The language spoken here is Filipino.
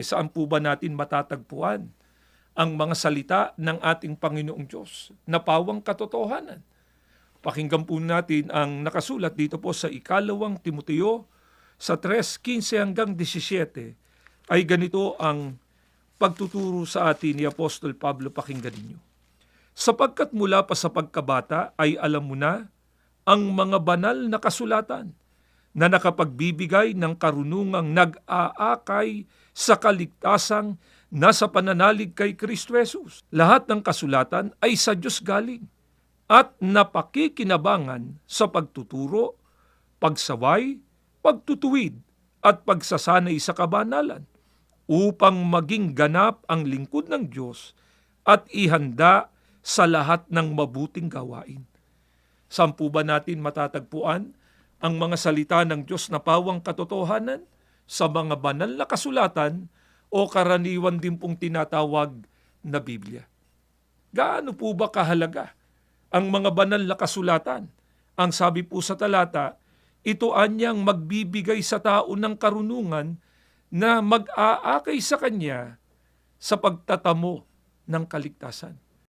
Saan po ba natin matatagpuan ang mga salita ng ating Panginoong Diyos na pawang katotohanan? Pakinggan po natin ang nakasulat dito po sa 2 Timoteo sa 3:15 hanggang 17. Ay ganito ang pagtuturo sa atin ni Apostol Pablo. Pakinggan ninyo. Sapagkat mula pa sa pagkabata ay alam mo na ang mga banal na kasulatan na nakapagbibigay ng karunungang nag-aakay sa kaligtasang nasa pananalig kay Kristo Jesus. Lahat ng kasulatan ay sa Diyos galing at napakikinabangan sa pagtuturo, pagsaway, pagtutuwid at pagsasanay sa kabanalan upang maging ganap ang lingkod ng Diyos at ihanda sa lahat ng mabuting gawain. Saan po ba natin matatagpuan ang mga salita ng Diyos na pawang katotohanan? Sa mga banal na kasulatan o karaniwan din pong tinatawag na Biblia. Gaano po ba kahalaga ang mga banal na kasulatan? Ang sabi po sa talata, ito anyang magbibigay sa tao ng karunungan na mag-aakay sa kanya sa pagtatamo ng kaligtasan.